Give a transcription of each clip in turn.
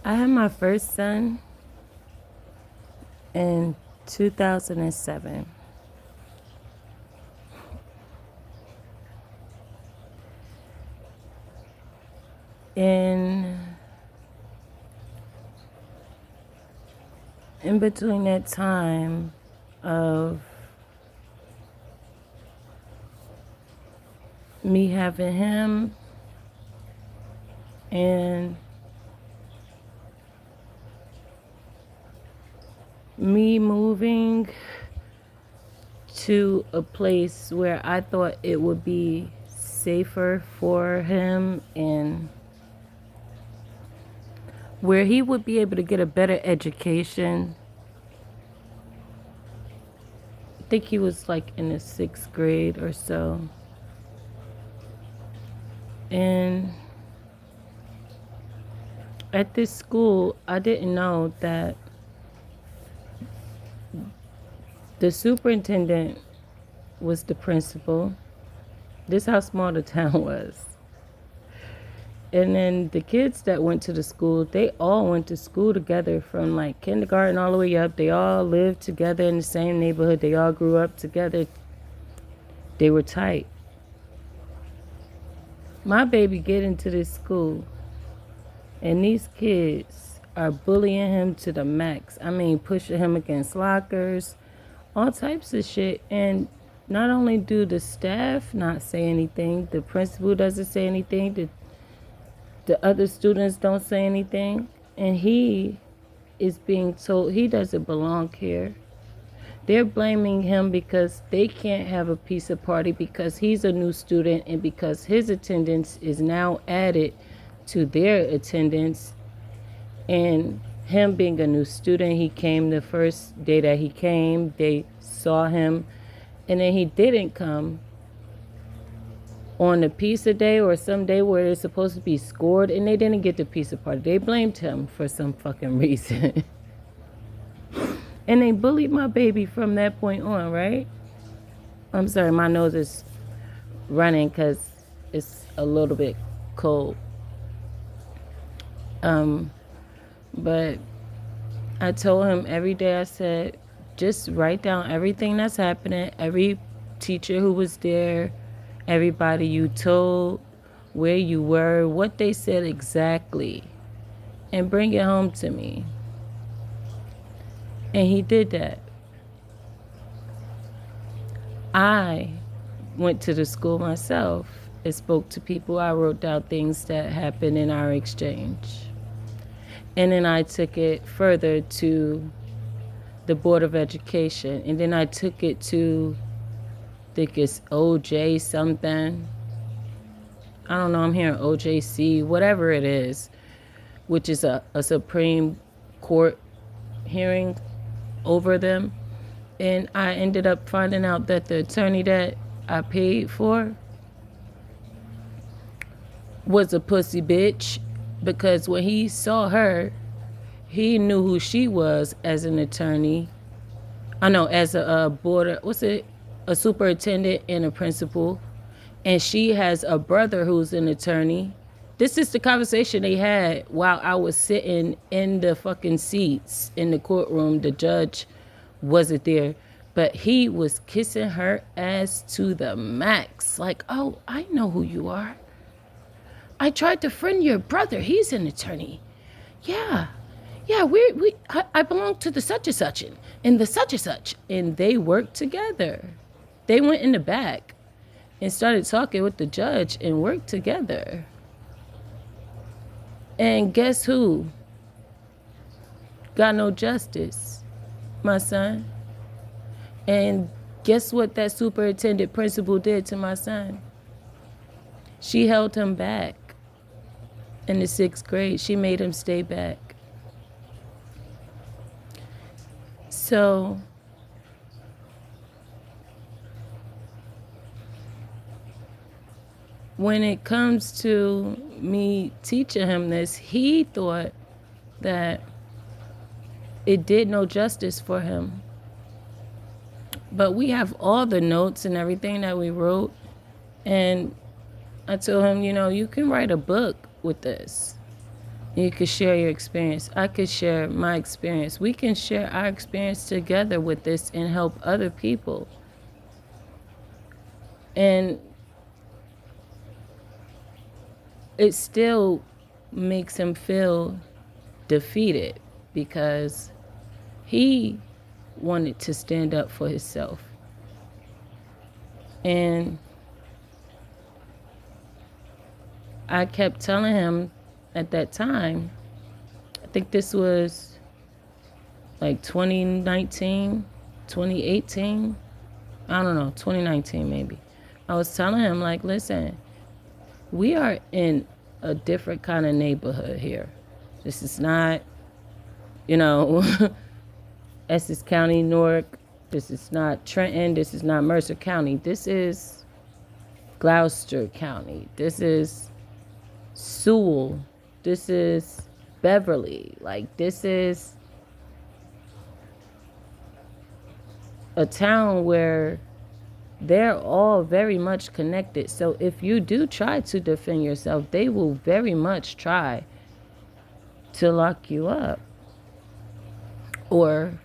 I had my first son in 2007. In in between that time of me having him and me moving to a place where I thought it would be safer for him and where he would be able to get a better education. I think he was like in the 6th grade or so. And at this school, I didn't know that the superintendent was the principal. This is how small the town was. And then the kids that went to the school, they all went to school together from like kindergarten all the way up. They all lived together in the same neighborhood. They all grew up together. They were tight. My baby get into this school, and these kids are bullying him to the max. I mean, pushing him against lockers, all types of shit. And not only do the staff not say anything, the principal doesn't say anything, the other students don't say anything, and he is being told he doesn't belong here. They're blaming him because they can't have a pizza party because he's a new student and because his attendance is now added to their attendance. And him being a new student, he came the first day that he came, they saw him, and then he didn't come on the pizza day or some day where they're supposed to be scored, and they didn't get the pizza party. They blamed him for some fucking reason. And they bullied my baby from that point on, right? I'm sorry, my nose is running because it's a little bit cold. But I told him every day, I said, just write down everything that's happening, every teacher who was there, everybody you told, where you were, what they said exactly, and bring it home to me. And he did that. I went to the school myself and spoke to people. I wrote down things that happened in our exchange. And then I took it further to the Board of Education. And then I took it to, I think it's OJ something. I don't know, I'm hearing OJC, whatever it is, which is a Supreme Court hearing over them. And I ended up finding out that the attorney that I paid for was a pussy bitch, because when he saw her, he knew who she was as an attorney. I know, as a a superintendent and a principal. And she has a brother who's an attorney. This is the conversation they had while I was sitting in the fucking seats in the courtroom. The judge wasn't there, but he was kissing her ass to the max. Like, oh, I know who you are. I tried to friend your brother. He's an attorney. Yeah, I belong to the such and such and the such and such. And they worked together. They went in the back and started talking with the judge and worked together. And guess who got no justice? My son. And guess what that superintendent principal did to my son? She held him back in the 6th grade. She made him stay back. So when it comes to me teaching him this, he thought that it did no justice for him. But we have all the notes and everything that we wrote. And I told him, you can write a book with this. You could share your experience. I could share my experience. We can share our experience together with this and help other people. And it still makes him feel defeated because he wanted to stand up for himself. And I kept telling him at that time, I think this was like 2019, 2018, I don't know, 2019 maybe. I was telling him, like, listen, we are in a different kind of neighborhood here. This is not, Essex County, Newark. This is not Trenton. This is not Mercer County. This is Gloucester County. This is Sewell. This is Beverly. Like, this is a town where they're all very much connected. So if you do try to defend yourself, they will very much try to lock you up or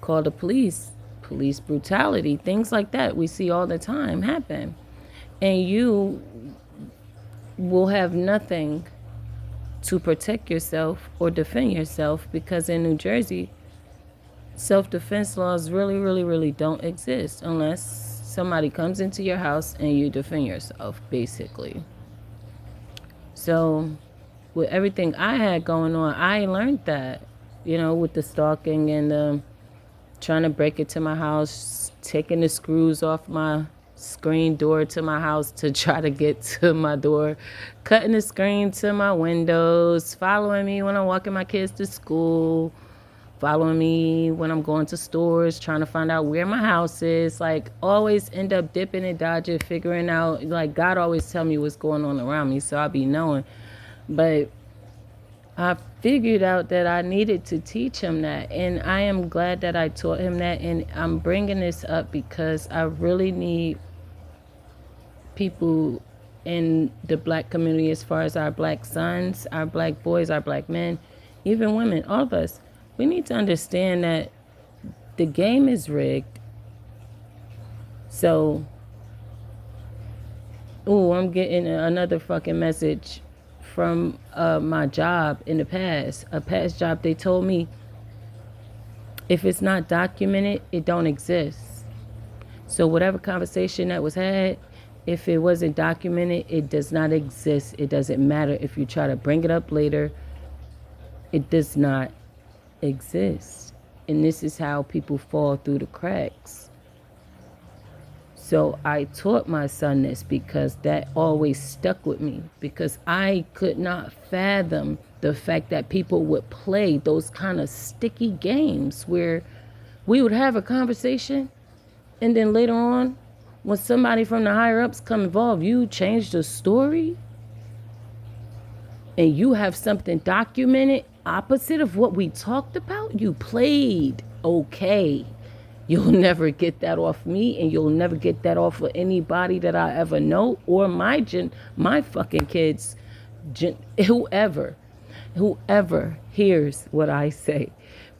call the police brutality, things like that. We see all the time happen. And you will have nothing to protect yourself or defend yourself because in New Jersey, self-defense laws really, really, really don't exist unless somebody comes into your house and you defend yourself, basically. So with everything I had going on, I learned that, with the stalking and the trying to break into my house, taking the screws off my screen door to my house to try to get to my door, cutting the screen to my windows, following me when I'm walking my kids to school, following me when I'm going to stores, trying to find out where my house is. Like, always end up dipping and dodging, figuring out, like, God always tell me what's going on around me, so I'll be knowing. But I figured out that I needed to teach him that, and I am glad that I taught him that. And I'm bringing this up because I really need people in the black community, as far as our black sons, our black boys, our black men, even women, all of us, we need to understand that the game is rigged. So, I'm getting another fucking message from my job in the past. A past job, they told me, if it's not documented, it don't exist. So whatever conversation that was had, if it wasn't documented, it does not exist. It doesn't matter if you try to bring it up later. It does not exist. And this is how people fall through the cracks. So I taught my son this because that always stuck with me, because I could not fathom the fact that people would play those kind of sticky games where we would have a conversation and then later on, when somebody from the higher ups come involved, you change the story and you have something documented opposite of what we talked about. You played okay. You'll never get that off me, and you'll never get that off of anybody that I ever know, or my fucking kids, whoever hears what I say.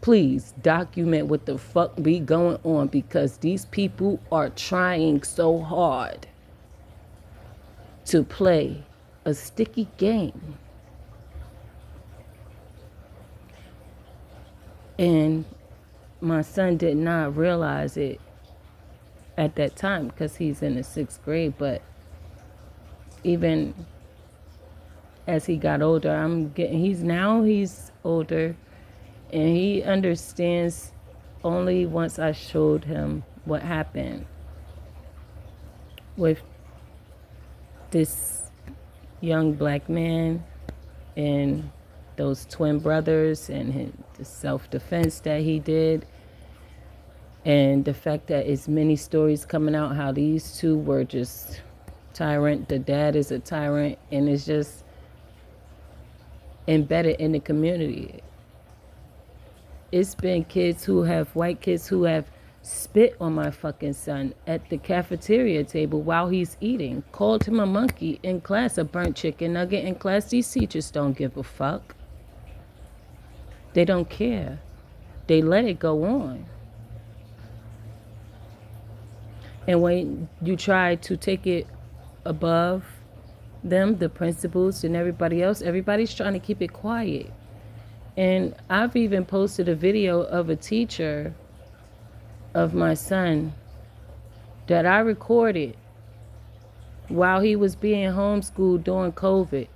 Please document what the fuck be going on, because these people are trying so hard to play a sticky game. And my son did not realize it at that time because he's in the 6th grade. But even as he got older, he's older, and he understands only once I showed him what happened with this young black man and those twin brothers and the self-defense that he did, and the fact that it's many stories coming out how these two were just tyrant. The dad is a tyrant, and it's just embedded in the community. It's been white kids who have spit on my fucking son at the cafeteria table while he's eating, called him a monkey in class, a burnt chicken nugget in class. These teachers don't give a fuck. They don't care. They let it go on. And when you try to take it above them, the principals and everybody else, everybody's trying to keep it quiet. And I've even posted a video of a teacher of my son that I recorded while he was being homeschooled during COVID.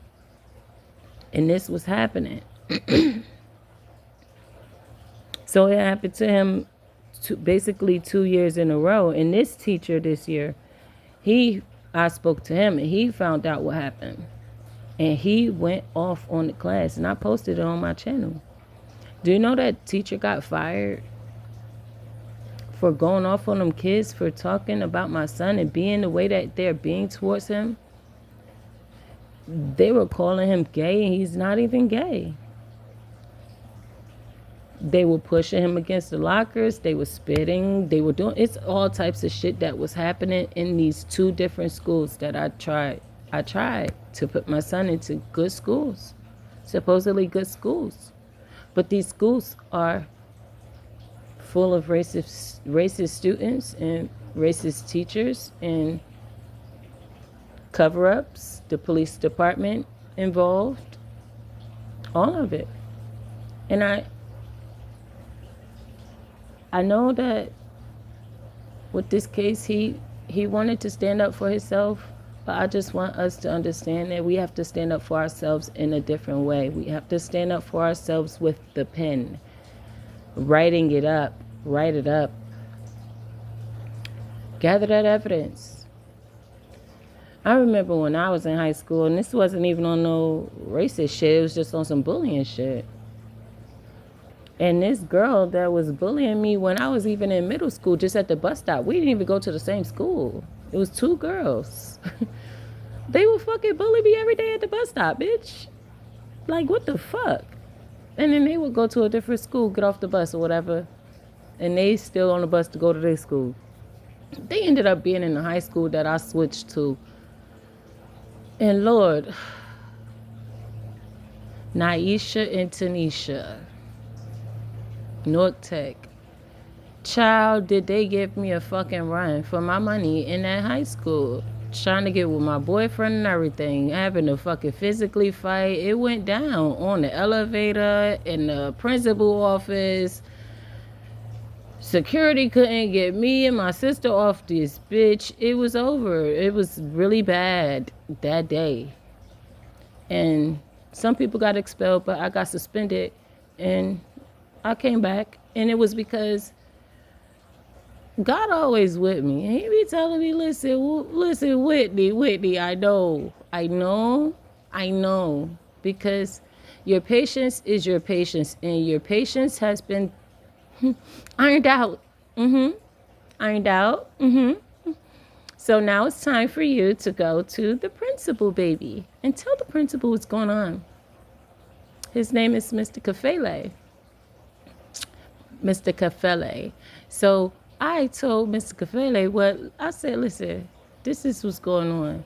And this was happening. So it happened to him basically 2 years in a row. And this teacher this year, I spoke to him and he found out what happened. And he went off on the class, and I posted it on my channel. Do you know that teacher got fired for going off on them kids for talking about my son and being the way that they're being towards him? They were calling him gay, and he's not even gay. They were pushing him against the lockers. They were spitting. They were doing, it's all types of shit that was happening in these 2 different schools that I tried to put my son into good schools, supposedly good schools. But these schools are full of racist students and racist teachers and cover-ups, the police department involved, all of it. And I know that with this case, he wanted to stand up for himself, but I just want us to understand that we have to stand up for ourselves in a different way. We have to stand up for ourselves with the pen, writing it up, write it up, gather that evidence. I remember when I was in high school, and this wasn't even on no racist shit, it was just on some bullying shit. And this girl that was bullying me when I was even in middle school, just at the bus stop, we didn't even go to the same school. It was 2 girls. They would fucking bully me every day at the bus stop, bitch. Like, what the fuck? And then they would go to a different school, get off the bus or whatever, and they still on the bus to go to their school. They ended up being in the high school that I switched to. And Lord, Naisha and Tanisha, North Tech. Child, did they give me a fucking run for my money in that high school. Trying to get with my boyfriend and everything. Having to fucking physically fight. It went down on the elevator, in the principal office. Security couldn't get me and my sister off this bitch. It was over. It was really bad that day. And some people got expelled, but I got suspended. And I came back. And it was because God always with me. And he be telling me, listen, Whitney, I know. Because your patience is your patience. And your patience has been ironed out. Ironed out. So now it's time for you to go to the principal, baby. And tell the principal what's going on. His name is Mr. Kafele. Mr. Kafele. So I told Mr. Kafele, I said, listen, this is what's going on.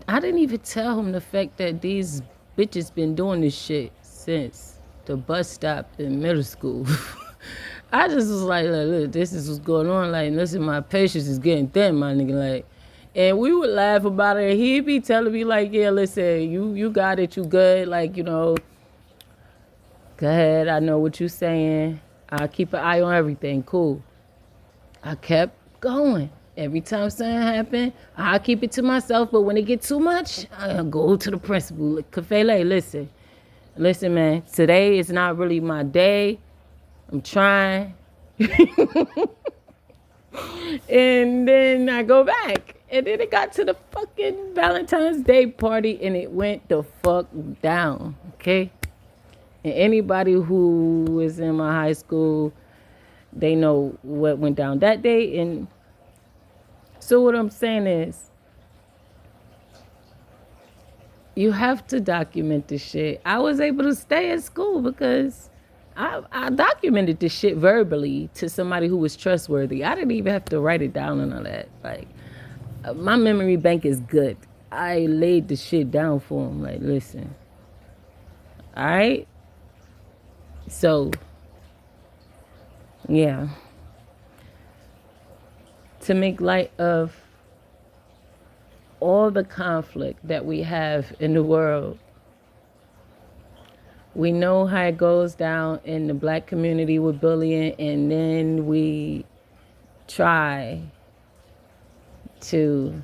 I didn't even tell him the fact that these bitches been doing this shit since the bus stop in middle school. I just was like, look, this is what's going on. Like, listen, my patience is getting thin, my nigga. Like, and we would laugh about it. He'd be telling me, like, yeah, listen, you got it, you good. Like, go ahead, I know what you're saying. I'll keep an eye on everything. Cool. I kept going. Every time something happened, I'll keep it to myself. But when it gets too much, I'll go to the principal. Kafele, listen, man. Today is not really my day. I'm trying. And then I go back. And then it got to the fucking Valentine's Day party and it went the fuck down. Okay? And anybody who was in my high school, they know what went down that day. And so what I'm saying is, you have to document this shit. I was able to stay at school because I documented this shit verbally to somebody who was trustworthy. I didn't even have to write it down and all that. Like, my memory bank is good. I laid the shit down for him. Like, listen, all right? So, yeah. To make light of all the conflict that we have in the world, we know how it goes down in the black community with bullying, and then we try to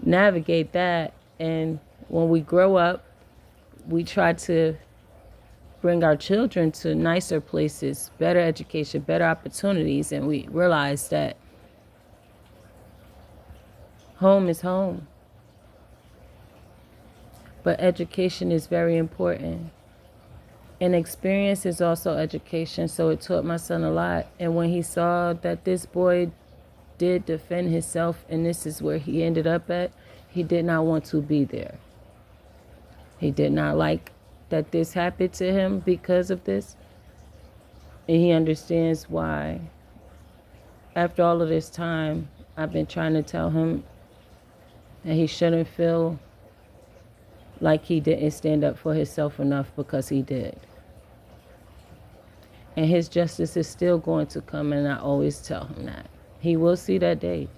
navigate that. And when we grow up, we try to bring our children to nicer places, better education, better opportunities, and we realize that home is home. But education is very important. And experience is also education, so it taught my son a lot. And when he saw that this boy did defend himself and this is where he ended up at, he did not want to be there. He did not like that this happened to him because of this. And he understands why. After all of this time, I've been trying to tell him that he shouldn't feel like he didn't stand up for himself enough, because he did. And his justice is still going to come, and I always tell him that. He will see that day.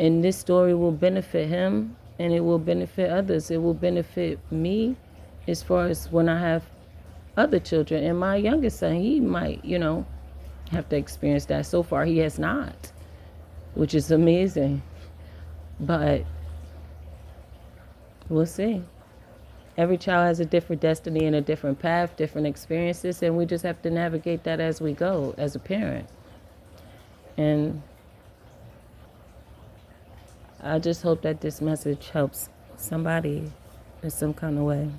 And this story will benefit him, and it will benefit others. It will benefit me as far as when I have other children. And my youngest son, he might, have to experience that. So far, he has not, which is amazing. But we'll see. Every child has a different destiny and a different path, different experiences, and we just have to navigate that as we go as a parent. And I just hope that this message helps somebody in some kind of way.